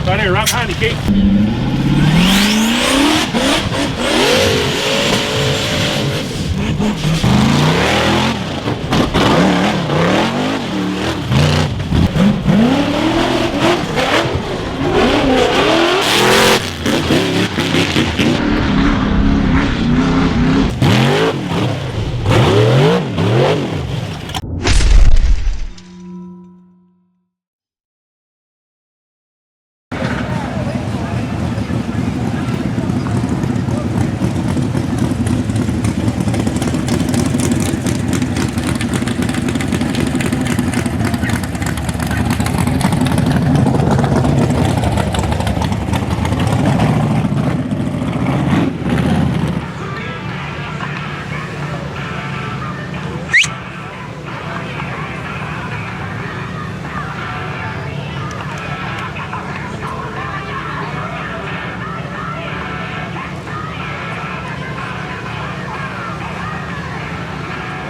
Right there, right behind you, Keith.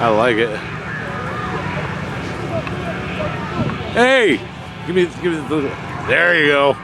I like it. Hey, give me the. There you go.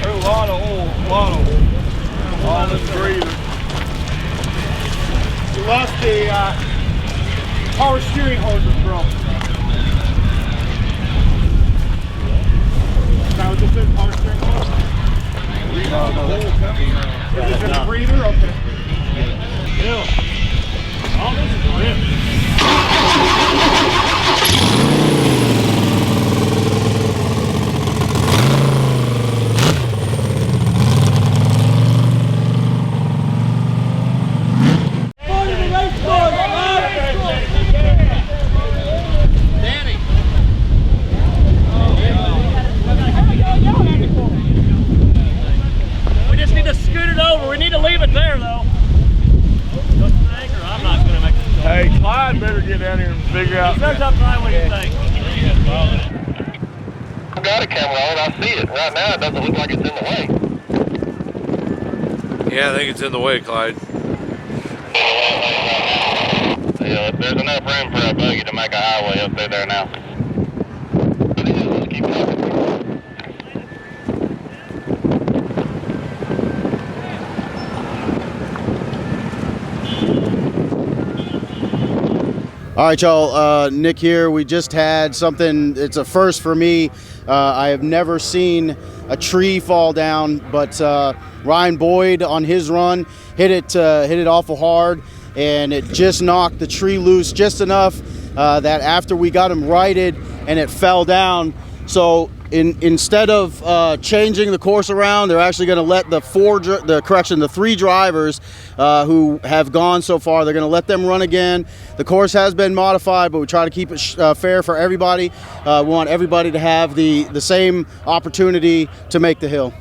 There's a lot of oil, all this breather. We lost the power steering hose was broke. That was just a power steering hose? No. Is it a breather? Okay. Yeah. Oh, this is ripped. Hey, Clyde better get down here and figure out. What do you think? I've got it, CAMPBELL. I see it. Right now, it doesn't look like it's in the way. Yeah, I think it's in the way, Clyde. Yeah, there's enough room for a buggy to make a highway up through there now. Let's keep talking. All right, y'all, Nick here. We just had something, it's a first for me. I have never seen a tree fall down, but Ryan Boyd on his run hit it awful hard, and it just knocked the tree loose just enough that after we got him righted and it fell down. So instead of changing the course around, they're actually going to let the three drivers who have gone so far, they're going to let them run again. The course has been modified, but we try to keep it fair for everybody. We want everybody to have the same opportunity to make the hill.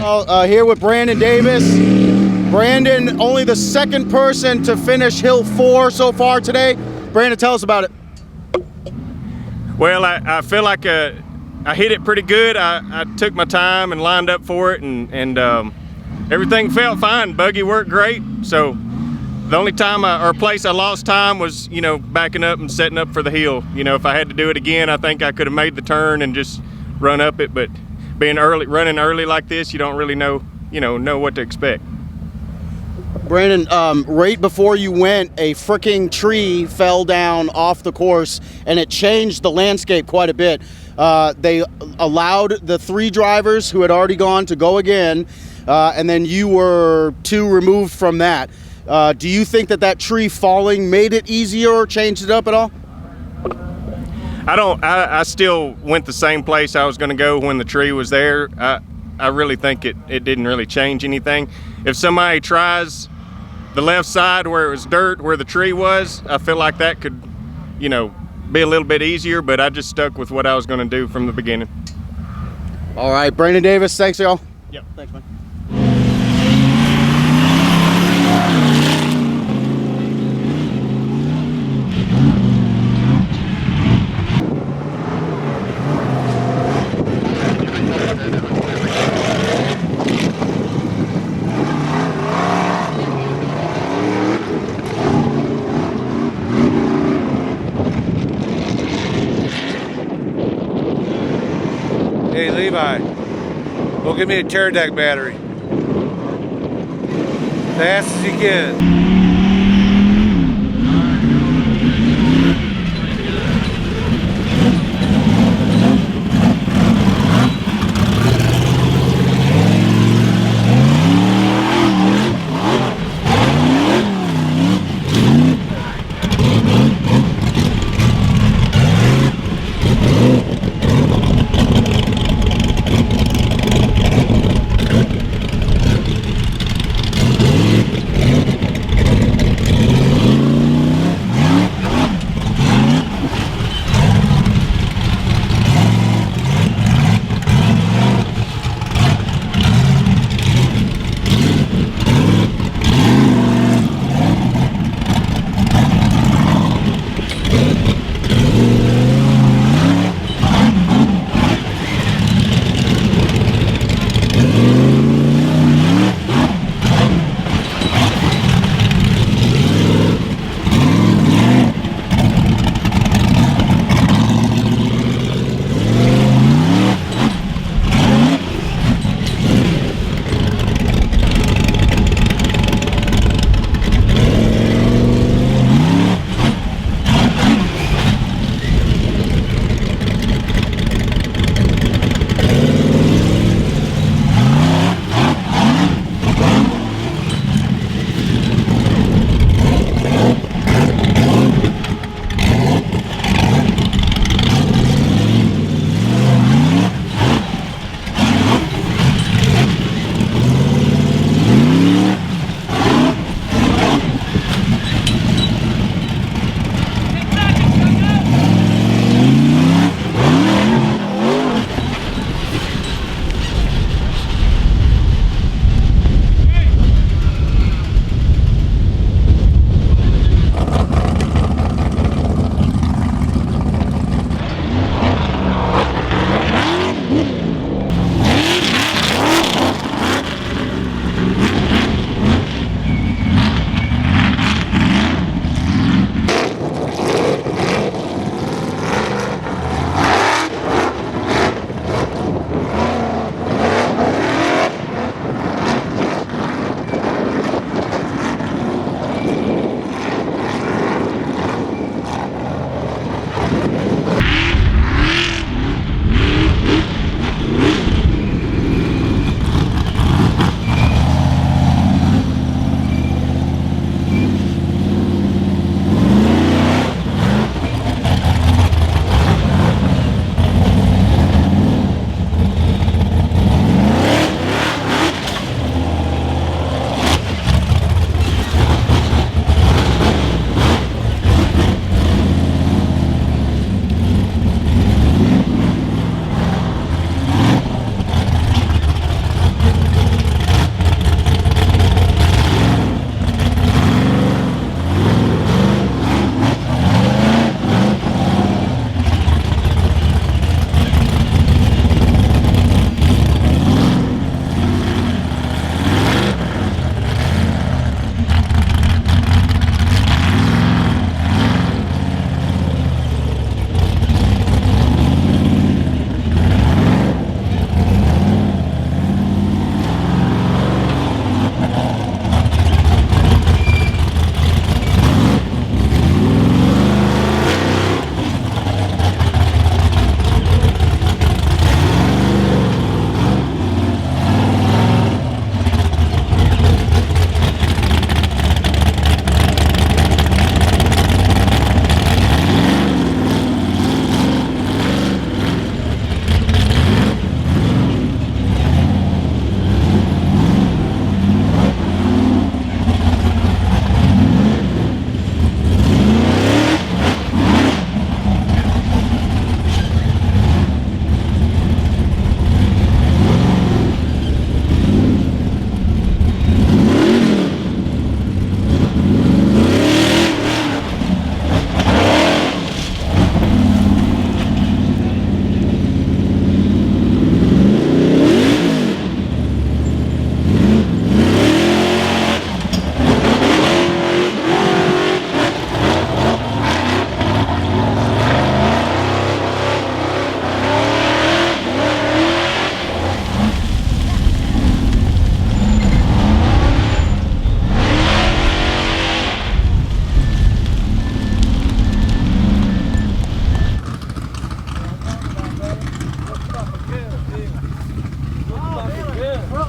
Here with Brandon Davis. Brandon, only the second person to finish Hill 4 so far today. Brandon, tell us about it. Well, I feel like I hit it pretty good. I took my time and lined up for it, and everything felt fine. Buggy worked great. So the only time or place I lost time was, you know, backing up and setting up for the hill. You know, if I had to do it again, I think I could have made the turn and just run up it. But being running early like this, you don't really know what to expect. Brandon, right before you went, a freaking tree fell down off the course, and it changed the landscape quite a bit. They allowed the 3 drivers who had already gone to go again, and then you were 2 removed from that. Do you think that tree falling made it easier or changed it up at all? I still went the same place I was going to go when the tree was there. I really think it didn't really change anything. If somebody tries the left side where it was dirt, where the tree was, I feel like that could, you know, be a little bit easier, but I just stuck with what I was going to do from the beginning. All right, Brandon Davis, thanks, y'all. Yep. Thanks, man. Hey, Levi, go get me a tear deck battery. Fast as you can.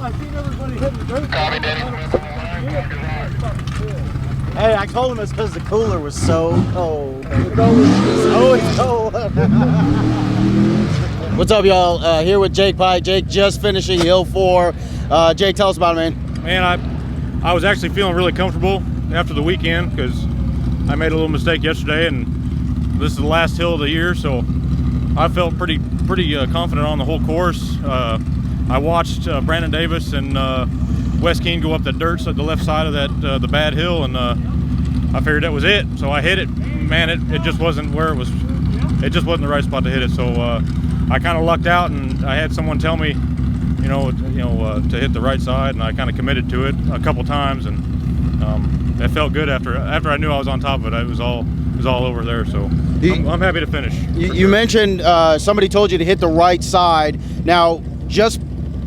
Copy, Denny. Hey, I told him it's because the cooler was so cold. It's always cold. What's up, y'all? Here with Jake Pike. Jake just finishing Hill 4. Jake, tell us about it, man. Man, I was actually feeling really comfortable after the weekend because I made a little mistake yesterday, and this is the last hill of the year, so I felt pretty confident on the whole course. I watched Brandon Davis and Wes Keane go up the dirt, so the left side of that the bad hill, and I figured that was it. So I hit it. Man, it just wasn't where it was. It just wasn't the right spot to hit it. So I kind of lucked out, and I had someone tell me, to hit the right side, and I kind of committed to it a couple times, and it felt good after I knew I was on top of it. It was all over there. So I'm happy to finish. You mentioned somebody told you to hit the right side. Now, just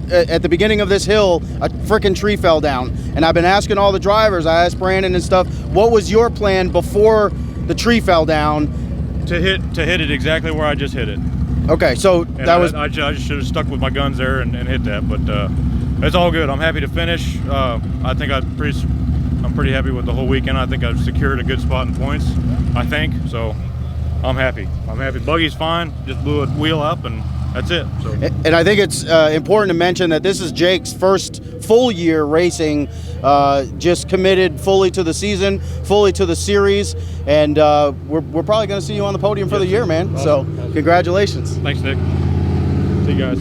at the beginning of this hill, a freaking tree fell down, and I've been asking all the drivers. I asked Brandon and stuff, what was your plan before the tree fell down? To hit it exactly where I just hit it. Okay, so And that was. I just should have stuck with my guns there and hit that, but it's all good. I'm happy to finish. I think I'm pretty happy with the whole weekend. I think I've secured a good spot in points, I think, so I'm happy. Buggy's fine, just blew a wheel up, and that's it. So. And I think it's important to mention that this is Jake's first full year racing, just committed fully to the season, fully to the series, and we're probably going to see you on the podium for the year, man. Awesome. So congratulations. Thanks, Nick. See you guys.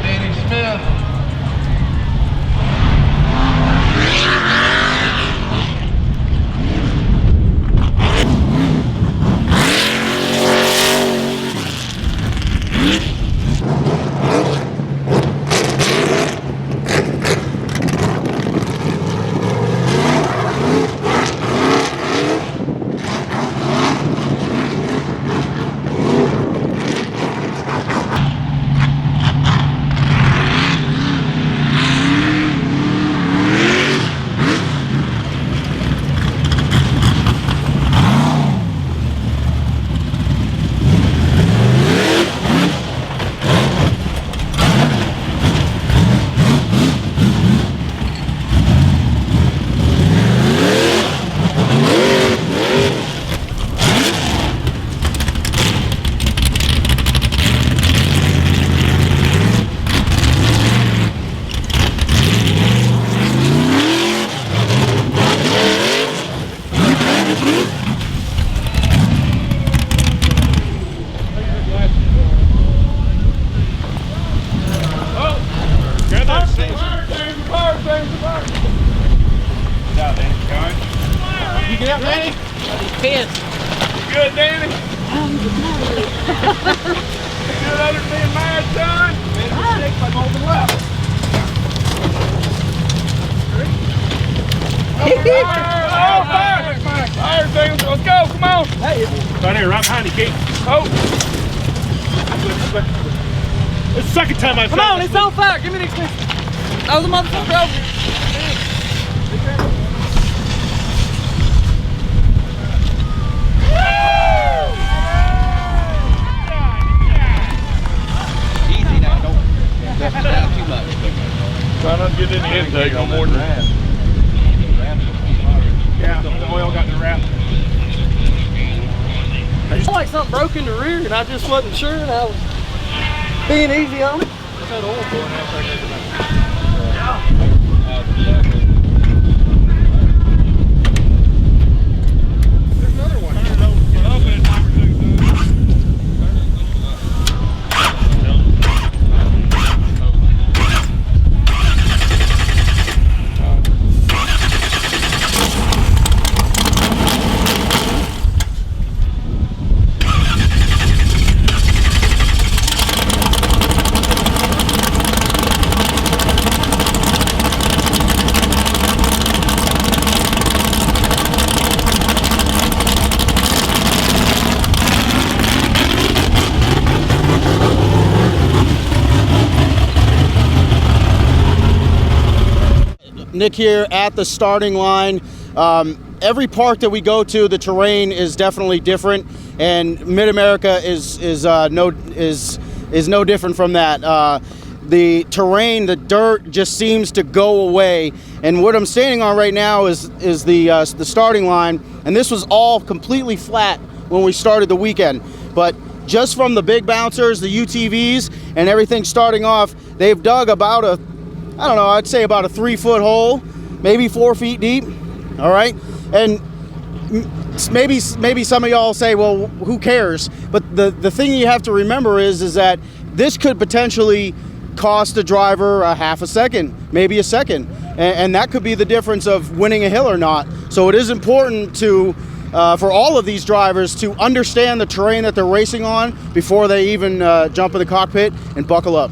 Danny Smith. Let's go, come on. Hey. Right here, right behind you, Keith. Oh. It's the second time I've. Come on, it's on fire. Give me the extension. That was a motherfucker over here. Easy now, don't dust it out too much. Try not to get in the intake no more than that. Yeah, the oil got in the wrap. I felt like something broke in the rear and I just wasn't sure and I was being easy on it. What's that oil going out there? There's another one. Nick here at the starting line. Every park that we go to, the terrain is definitely different, and Mid-America is is no different from that. The terrain, the dirt just seems to go away. And what I'm standing on right now is the starting line, and this was all completely flat when we started the weekend. But just from the big bouncers, the UTVs, and everything starting off, they've dug about a, I don't know, I'd say about a 3-foot hole, maybe 4 feet deep. All right, and maybe some of y'all say, well, who cares? But the thing you have to remember is that this could potentially cost the driver a half a second, maybe a second, and that could be the difference of winning a hill or not. So it is important to for all of these drivers to understand the terrain that they're racing on before they even jump in the cockpit and buckle up.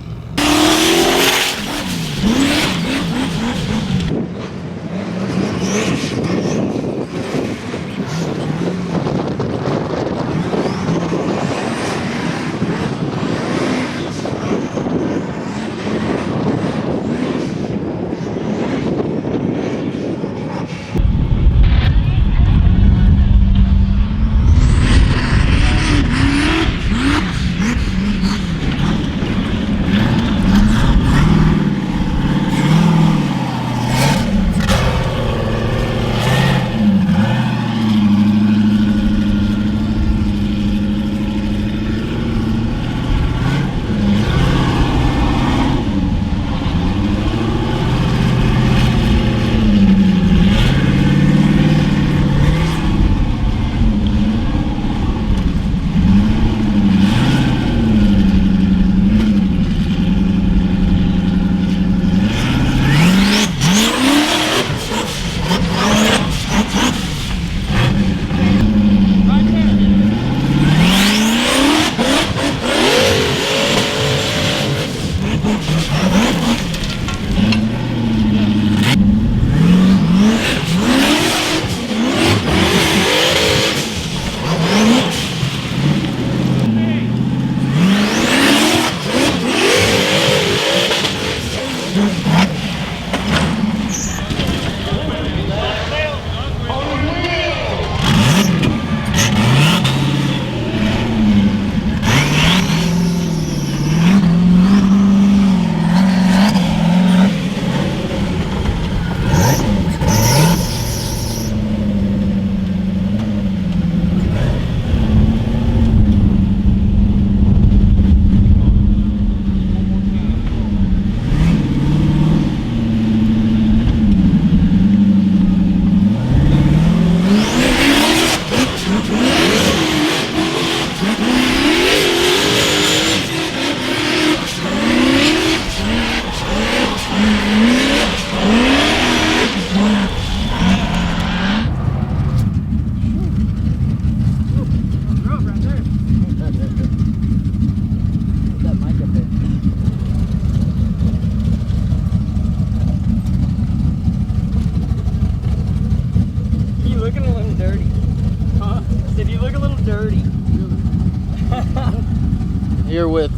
Here with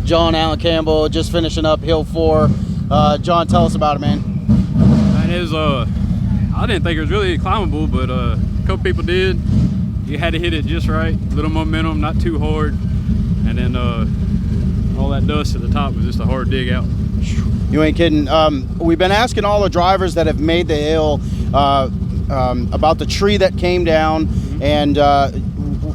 John Allen Campbell, just finishing up Hill 4. John, tell us about it, man. It is, I didn't think it was really climbable, but a couple people did. You had to hit it just right, a little momentum, not too hard, and then all that dust at the top was just a hard dig out. You ain't kidding. We've been asking all the drivers that have made the hill about the tree that came down, and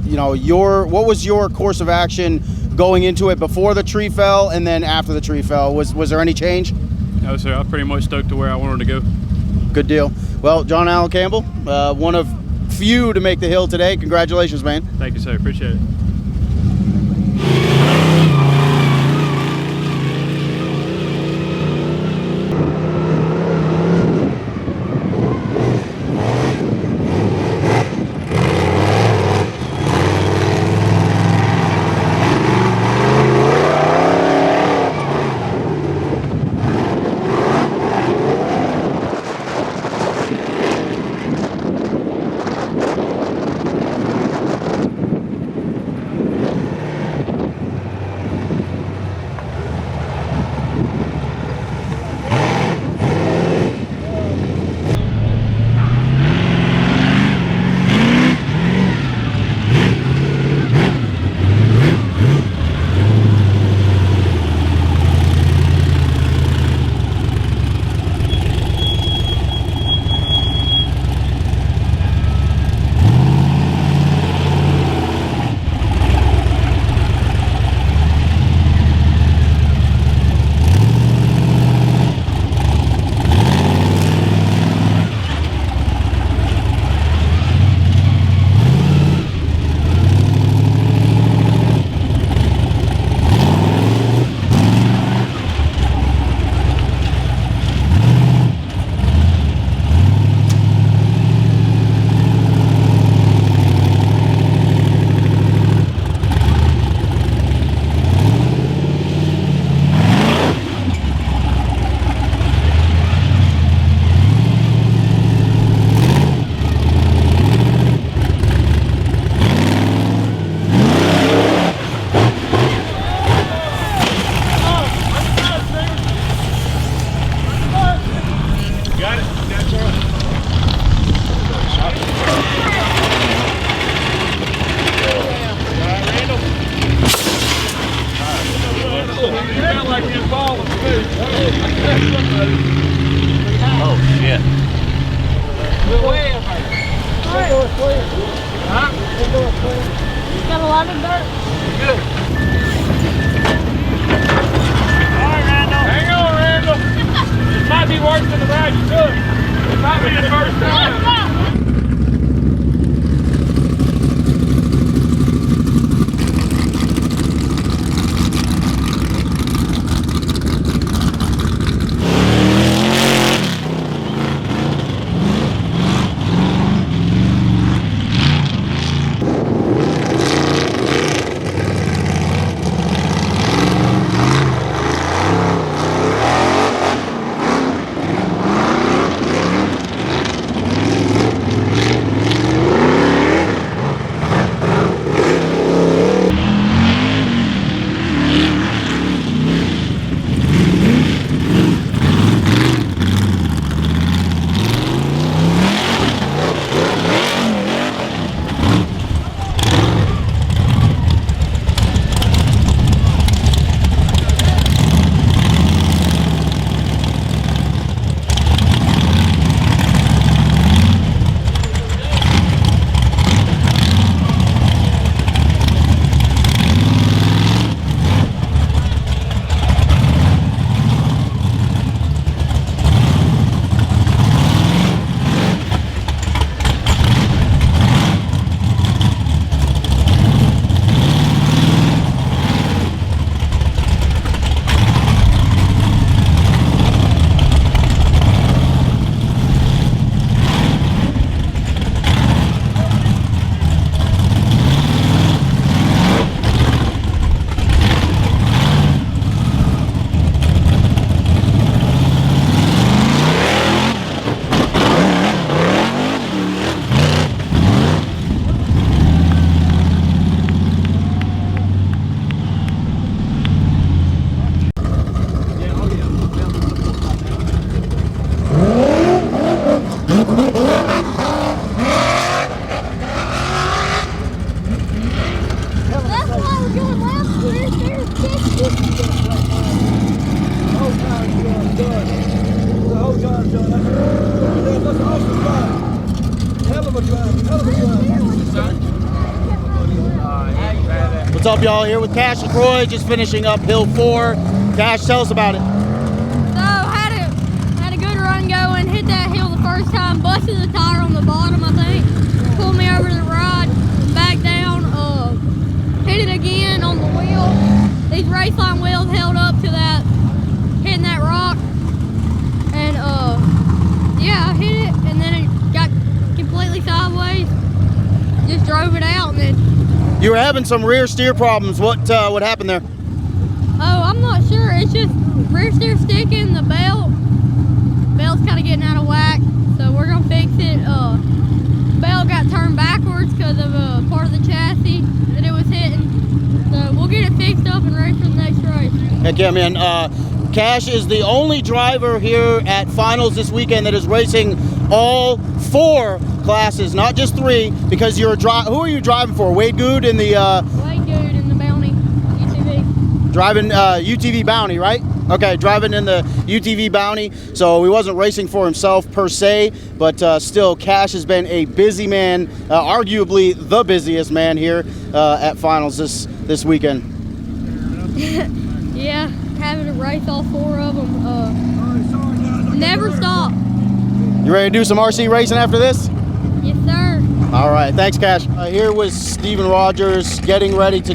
you know, what was your course of action going into it before the tree fell and then after the tree fell? Was there any change? No, sir. I pretty much stuck to where I wanted to go. Good deal. Well, John Allen Campbell, one of few to make the hill today. Congratulations, man. Thank you, sir. Appreciate it. like you're falling too. Oh shit. Way up there. Huh? Got a lot of dirt. Good. All right, Randall. Hang on, Randall. This might be worse than the ride you took. It might be the first time. What's up, y'all? Here with Cash and Troy, just finishing up Hill 4. Cash, tell us about it. So, had a good run going, hit that hill the first time, busted the tire on the bottom, I think. Pulled me over to the ride, back down, hit it again on the wheel. These race line wheels held up to that, hitting that rock. And yeah, I hit it, and then it got completely sideways. Just drove it out, and then you were having some rear steer problems. What happened there? Oh, I'm not sure. It's just rear steer sticking, the belt's kind of getting out of whack, so we're gonna fix it. Belt got turned backwards because of a part of the chassis that it was hitting. So we'll get it fixed up and ready for the next race. Heck yeah, man. Cash is the only driver here at finals this weekend that is racing all 4 classes, not just 3, because you're who are you driving for? Wade Good in the Wade Good in the Bounty UTV. Driving UTV Bounty, right? Okay, driving in the UTV Bounty. So he wasn't racing for himself per se, but still, Cash has been a busy man, arguably the busiest man here at finals this weekend. Yeah, having to race all 4 of them. Never stop. You ready to do some RC racing after this? Yes, sir. All right, thanks, Cash. Here was Steven Rogers getting ready to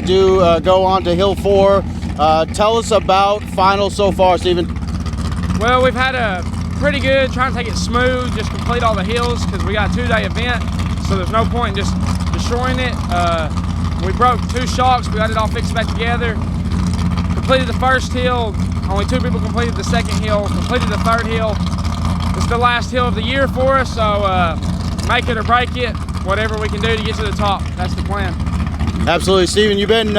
go on to Hill 4. Tell us about finals so far, Steven. Well, we've had a pretty good, trying to take it smooth, just complete all the hills because we got a 2-day event, so there's no point in just destroying it. We broke 2 shocks, we got it all fixed back together. Completed the first hill, only 2 people completed the second hill, completed the third hill. It's the last hill of the year for us, so make it or break it, whatever we can do to get to the top. That's the plan. Absolutely, Steven. You've been,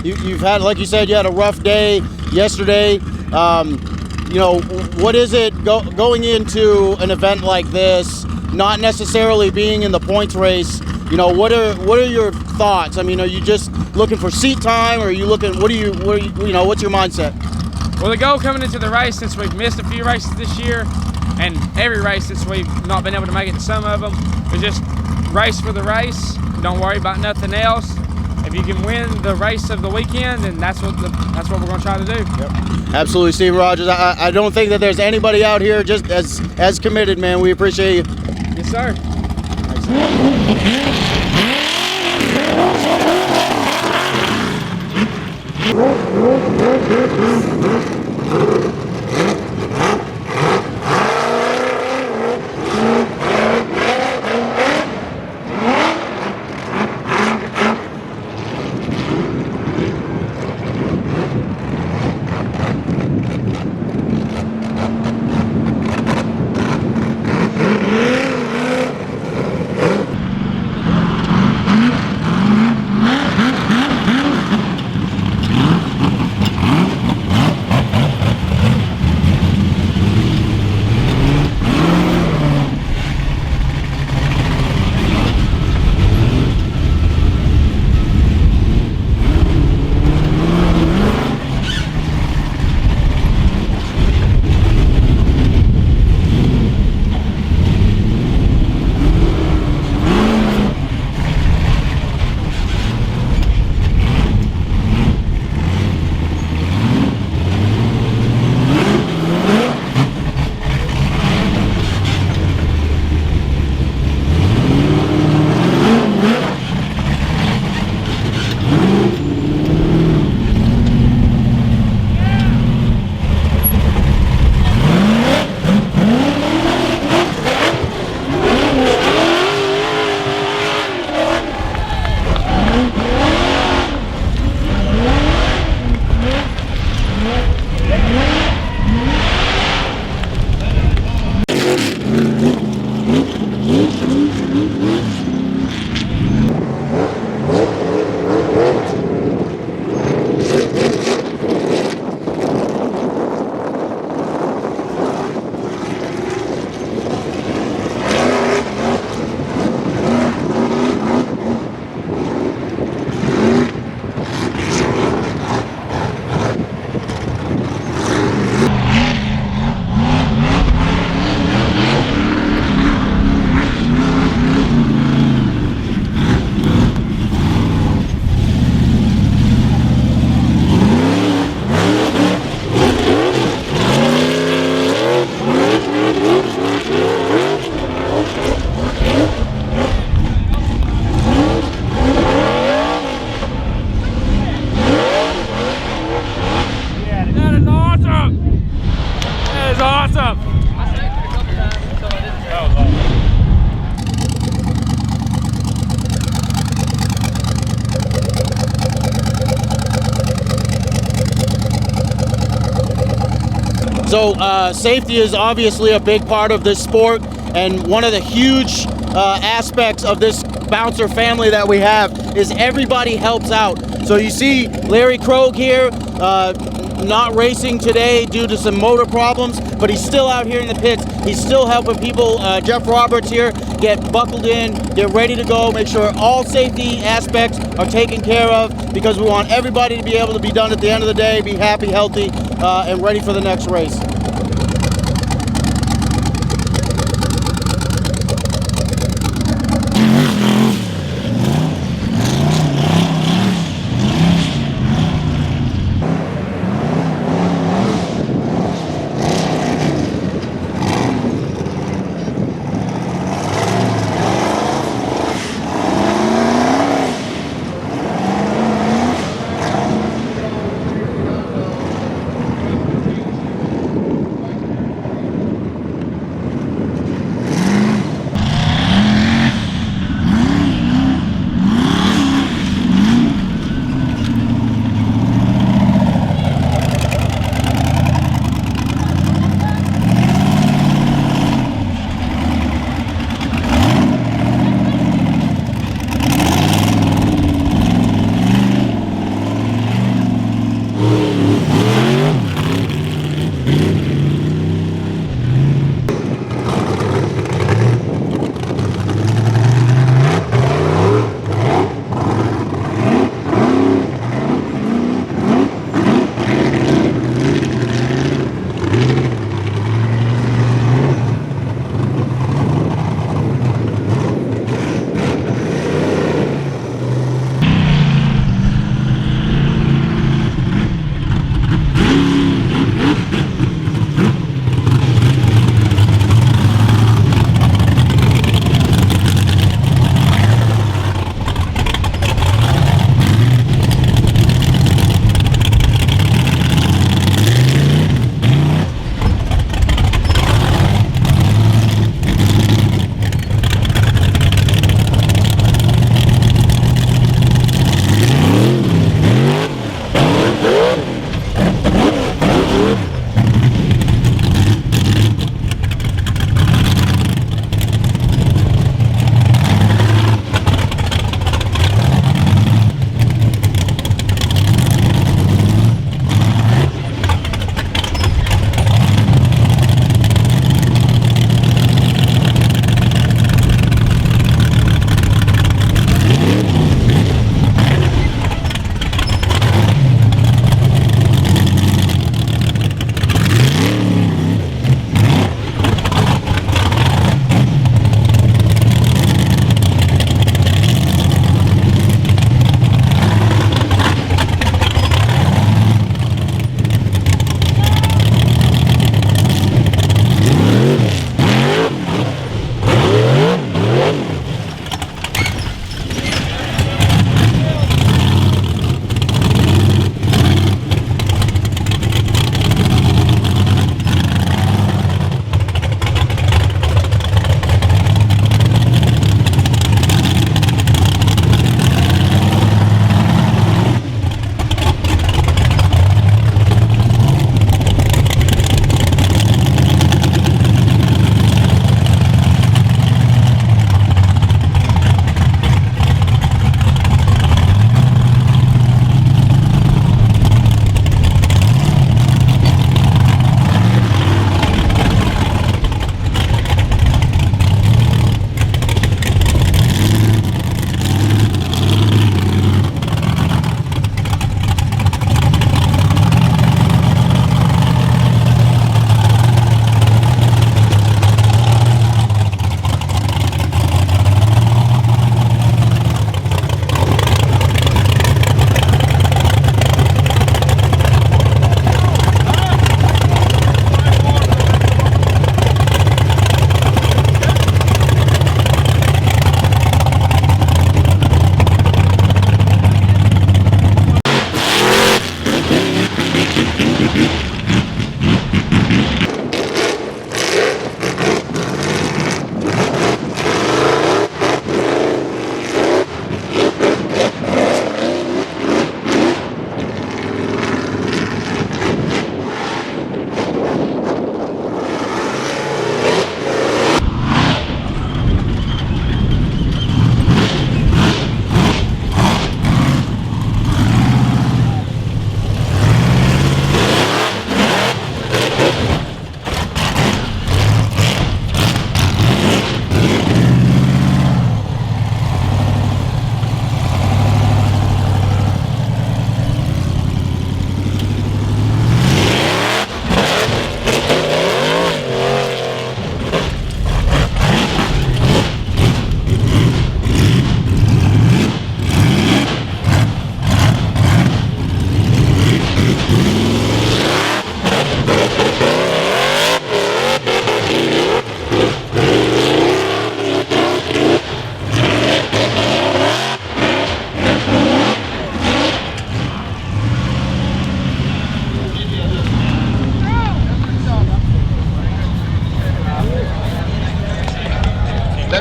you've had, like you said, you had a rough day yesterday. You know, what is it going into an event like this, not necessarily being in the points race? You know, what are your thoughts? I mean, are you just looking for seat time, or are you looking? What are you? You know, what's your mindset? Well, the goal coming into the race, since we've missed a few races this year, and every race since we've not been able to make it to some of them, was just race for the race. Don't worry about nothing else. If you can win the race of the weekend, then that's what we're going to try to do. Yep. Absolutely, Steve Rogers. I don't think that there's anybody out here just as committed, man. We appreciate you. Yes, sir. So safety is obviously a big part of this sport, and one of the huge aspects of this bouncer family that we have is everybody helps out. So you see Larry Krogh here not racing today due to some motor problems, but he's still out here in the pits. He's still helping people. Jeff Roberts here get buckled in, get ready to go, make sure all safety aspects are taken care of, because we want everybody to be able to be done at the end of the day, be happy, healthy, and ready for the next race.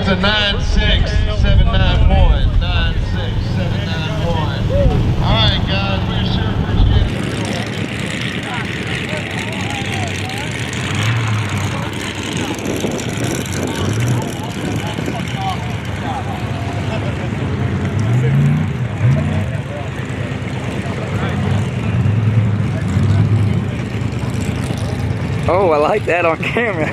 That's a 96791. 96791. All right, guys, we sure appreciate it. Oh, I like that on camera.